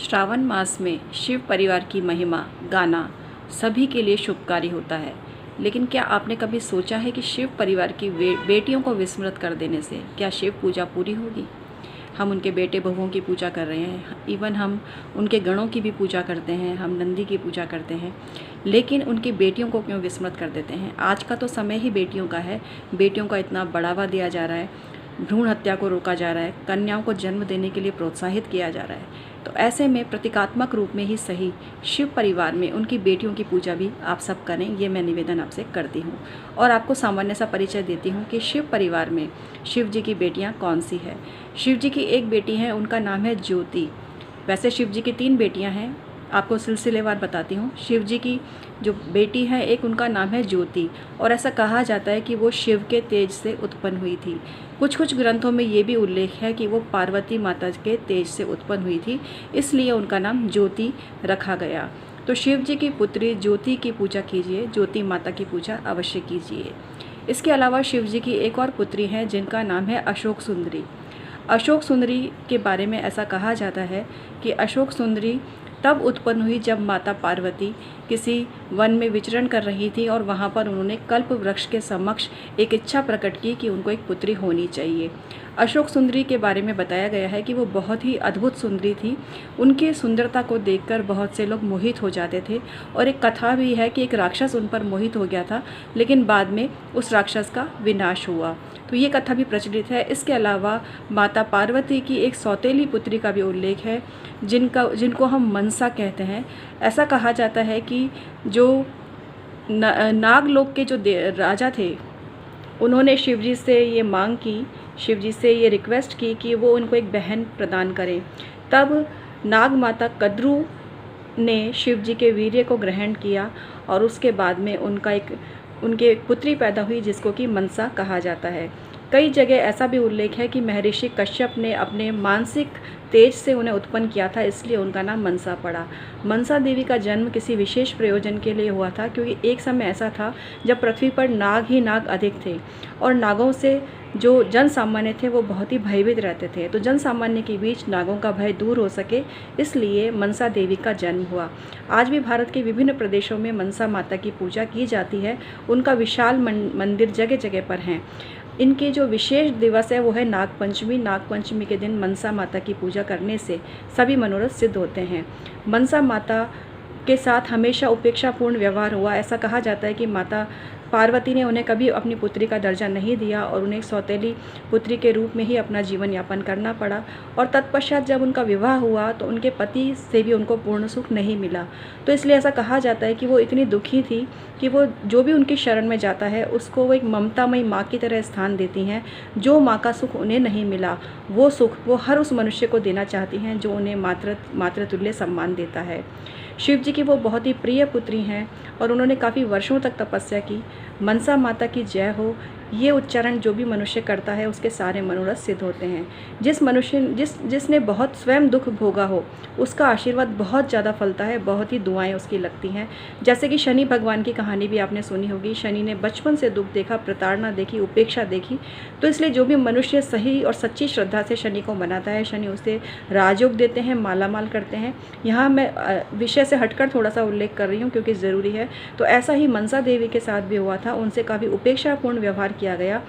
श्रावण मास में शिव परिवार की महिमा गाना सभी के लिए शुभकारी होता है। लेकिन क्या आपने कभी सोचा है कि शिव परिवार की बेटियों को विस्मृत कर देने से क्या शिव पूजा पूरी होगी? हम उनके बेटे बहुओं की पूजा कर रहे हैं, इवन हम उनके गणों की भी पूजा करते हैं, हम नंदी की पूजा करते हैं, लेकिन उनकी बेटियों को क्यों विस्मृत कर देते हैं? आज का तो समय ही बेटियों का है। बेटियों का इतना बढ़ावा दिया जा रहा है, भ्रूण हत्या को रोका जा रहा है, कन्याओं को जन्म देने के लिए प्रोत्साहित किया जा रहा है। तो ऐसे में प्रतीकात्मक रूप में ही सही शिव परिवार में उनकी बेटियों की पूजा भी आप सब करें, ये मैं निवेदन आपसे करती हूँ। और आपको सामान्य सा परिचय देती हूँ कि शिव परिवार में शिव जी की बेटियाँ कौन सी है। शिव जी की एक बेटी है, उनका नाम है ज्योति। वैसे शिव जी की 3 बेटियाँ हैं, आपको सिलसिलेवार बताती हूँ। शिव जी की जो बेटी है एक, उनका नाम है ज्योति, और ऐसा कहा जाता है कि वो शिव के तेज से उत्पन्न हुई थी। कुछ ग्रंथों में ये भी उल्लेख है कि वो पार्वती माता के तेज से उत्पन्न हुई थी, इसलिए उनका नाम ज्योति रखा गया। तो शिव जी की पुत्री ज्योति की पूजा कीजिए, ज्योति माता की पूजा अवश्य कीजिए। इसके अलावा शिव जी की एक और पुत्री है जिनका नाम है अशोक सुंदरी। अशोक सुंदरी के बारे में ऐसा कहा जाता है कि अशोक सुंदरी तब उत्पन्न हुई जब माता पार्वती किसी वन में विचरण कर रही थी और वहाँ पर उन्होंने कल्प वृक्ष के समक्ष एक इच्छा प्रकट की कि उनको एक पुत्री होनी चाहिए। अशोक सुंदरी के बारे में बताया गया है कि वो बहुत ही अद्भुत सुंदरी थी। उनकी सुंदरता को देखकर बहुत से लोग मोहित हो जाते थे, और एक कथा भी है कि एक राक्षस उन पर मोहित हो गया था, लेकिन बाद में उस राक्षस का विनाश हुआ। तो ये कथा भी प्रचलित है। इसके अलावा माता पार्वती की एक सौतेली पुत्री का भी उल्लेख है, जिनको हम मनसा कहते हैं। ऐसा कहा जाता है कि जो नागलोक के जो राजा थे, उन्होंने शिवजी से ये मांग की, शिवजी से ये रिक्वेस्ट की कि वो उनको एक बहन प्रदान करें। तब नाग माता कद्रू ने शिवजी के वीर्य को ग्रहण किया, और उसके बाद में उनके एक पुत्री पैदा हुई जिसको कि मनसा कहा जाता है। कई जगह ऐसा भी उल्लेख है कि महर्षि कश्यप ने अपने मानसिक तेज से उन्हें उत्पन्न किया था, इसलिए उनका नाम मनसा पड़ा। मनसा देवी का जन्म किसी विशेष प्रयोजन के लिए हुआ था, क्योंकि एक समय ऐसा था जब पृथ्वी पर नाग ही नाग अधिक थे, और नागों से जो जन सामान्य थे वो बहुत ही भयभीत रहते थे। तो जन सामान्य के बीच नागों का भय दूर हो सके, इसलिए मनसा देवी का जन्म हुआ। आज भी भारत के विभिन्न प्रदेशों में मनसा माता की पूजा की जाती है। उनका विशाल मंदिर जगह जगह पर हैं। इनके जो विशेष दिवस है वो है नागपंचमी। नागपंचमी के दिन मनसा माता की पूजा करने से सभी मनोरथ सिद्ध होते हैं। मनसा माता के साथ हमेशा उपेक्षापूर्ण व्यवहार हुआ। ऐसा कहा जाता है कि माता पार्वती ने उन्हें कभी अपनी पुत्री का दर्जा नहीं दिया, और उन्हें एक सौतेली पुत्री के रूप में ही अपना जीवन यापन करना पड़ा। और तत्पश्चात जब उनका विवाह हुआ तो उनके पति से भी उनको पूर्ण सुख नहीं मिला। तो इसलिए ऐसा कहा जाता है कि वो इतनी दुखी थी कि वो जो भी उनकी शरण में जाता है उसको वो एक ममतामयी माँ की तरह स्थान देती हैं। जो माँ का सुख उन्हें नहीं मिला, वो सुख वो हर उस मनुष्य को देना चाहती हैं जो उन्हें मातृतुल्य सम्मान देता है। शिव जी की वो बहुत ही प्रिय पुत्री हैं, और उन्होंने काफ़ी वर्षों तक तपस्या की। मनसा माता की जय हो, ये उच्चारण जो भी मनुष्य करता है उसके सारे मनोरथ सिद्ध होते हैं। जिसने बहुत स्वयं दुख भोगा हो उसका आशीर्वाद बहुत ज़्यादा फलता है, बहुत ही दुआएं उसकी लगती हैं। जैसे कि शनि भगवान की कहानी भी आपने सुनी होगी। शनि ने बचपन से दुख देखा, प्रताड़ना देखी, उपेक्षा देखी। तो इसलिए जो भी मनुष्य सही और सच्ची श्रद्धा से शनि को मनाता है, शनि उसे राजयोग देते हैं, मालामाल करते हैं। यहाँ मैं विषय से हटकर थोड़ा सा उल्लेख कर रही हूँ क्योंकि ज़रूरी है। तो ऐसा ही मनसा देवी के साथ भी हुआ था। उनसे काफ़ी उपेक्षापूर्ण व्यवहार किया गया,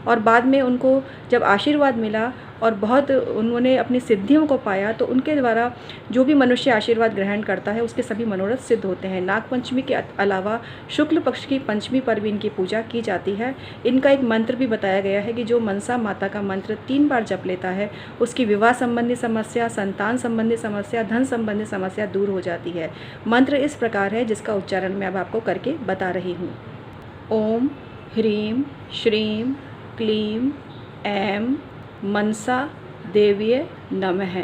और बाद में उनको जब आशीर्वाद मिला और बहुत उन्होंने अपनी सिद्धियों को पाया, तो उनके द्वारा जो भी मनुष्य आशीर्वाद ग्रहण करता है उसके सभी मनोरथ सिद्ध होते हैं। नागपंचमी के अलावा शुक्ल पक्ष की पंचमी पर भी इनकी पूजा की जाती है। इनका एक मंत्र भी बताया गया है कि जो मनसा माता का मंत्र 3 बार जप लेता है उसकी विवाह संबंधी समस्या, संतान संबंधी समस्या, धन संबंधी समस्या दूर हो जाती है। मंत्र इस प्रकार है जिसका उच्चारण मैं अब आपको करके बता रही हूँ। ओम ह्रीं श्रीं क्लीं ऐं मनसा देव्ये नमः।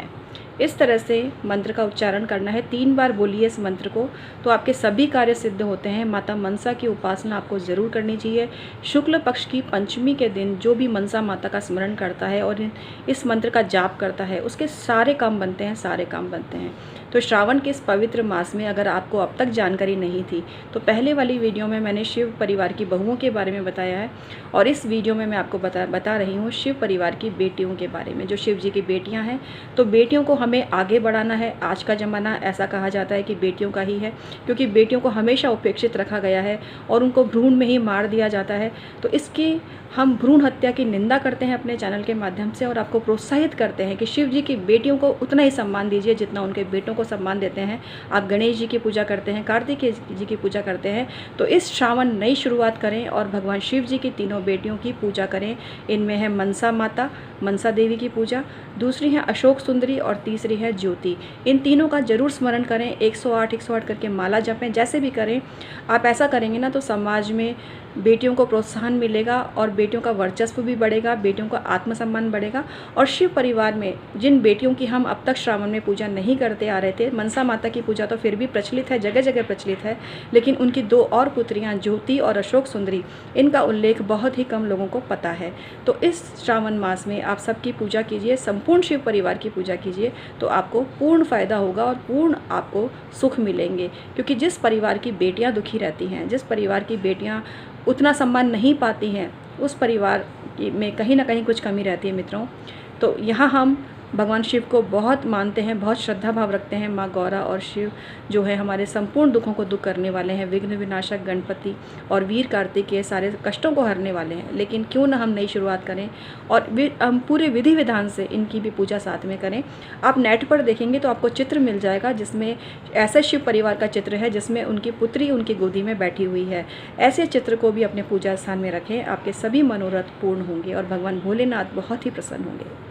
इस तरह से मंत्र का उच्चारण करना है। 3 बार बोलिए इस मंत्र को, तो आपके सभी कार्य सिद्ध होते हैं। माता मनसा की उपासना आपको ज़रूर करनी चाहिए। शुक्ल पक्ष की पंचमी के दिन जो भी मनसा माता का स्मरण करता है और इस मंत्र का जाप करता है उसके सारे काम बनते हैं, सारे काम बनते हैं। तो श्रावण के इस पवित्र मास में अगर आपको अब तक जानकारी नहीं थी तो पहले वाली वीडियो में मैंने शिव परिवार की बहुओं के बारे में बताया है, और इस वीडियो में मैं आपको बता रही हूँ शिव परिवार की बेटियों के बारे में, जो शिव जी की बेटियाँ हैं। तो बेटियों को हमें आगे बढ़ाना है। आज का ज़माना ऐसा कहा जाता है कि बेटियों का ही है, क्योंकि बेटियों को हमेशा उपेक्षित रखा गया है और उनको भ्रूण में ही मार दिया जाता है। तो इसकी हम भ्रूण हत्या की निंदा करते हैं अपने चैनल के माध्यम से, और आपको प्रोत्साहित करते हैं कि शिव जी की बेटियों को उतना ही सम्मान दीजिए जितना उनके बेटों को सम्मान देते हैं। आप गणेश जी की पूजा करते हैं, कार्तिकेय जी की पूजा करते हैं, तो इस श्रावण नई शुरुआत करें और भगवान शिव जी की तीनों बेटियों की पूजा करें। इनमें है मनसा माता, मनसा देवी की पूजा, दूसरी है अशोक सुंदरी और तीसरी है ज्योति। इन तीनों का जरूर स्मरण करें। 108 करके माला जपें, जैसे भी करें। आप ऐसा करेंगे ना तो समाज में बेटियों को प्रोत्साहन मिलेगा और बेटियों का वर्चस्व भी बढ़ेगा, बेटियों का आत्मसम्मान बढ़ेगा। और शिव परिवार में जिन बेटियों की हम अब तक श्रावण में पूजा नहीं करते आ रहे थे, मनसा माता की पूजा तो फिर भी प्रचलित है, जगह जगह प्रचलित है, लेकिन उनकी 2 और पुत्रियां ज्योति और अशोक सुंदरी, इनका उल्लेख बहुत ही कम लोगों को पता है। तो इस श्रावण मास में आप सबकी पूजा कीजिए, संपूर्ण शिव परिवार की पूजा कीजिए, तो आपको पूर्ण फायदा होगा और पूर्ण आपको सुख मिलेंगे। क्योंकि जिस परिवार की बेटियां दुखी रहती हैं, जिस परिवार की बेटियां उतना सम्मान नहीं पाती हैं, उस परिवार में कहीं ना कहीं कुछ कमी रहती है मित्रों। तो यहाँ हम भगवान शिव को बहुत मानते हैं, बहुत श्रद्धा भाव रखते हैं। माँ गौरा और शिव जो है हमारे संपूर्ण दुखों को दूर करने वाले हैं, विघ्न विनाशक गणपति और वीर कार्तिकेय सारे कष्टों को हरने वाले हैं। लेकिन क्यों ना हम नई शुरुआत करें और हम पूरे विधि विधान से इनकी भी पूजा साथ में करें। आप नेट पर देखेंगे तो आपको चित्र मिल जाएगा जिसमें ऐसे शिव परिवार का चित्र है जिसमें उनकी पुत्री उनकी गोदी में बैठी हुई है। ऐसे चित्र को भी अपने पूजा स्थान में रखें, आपके सभी मनोरथ पूर्ण होंगे और भगवान भोलेनाथ बहुत ही प्रसन्न होंगे।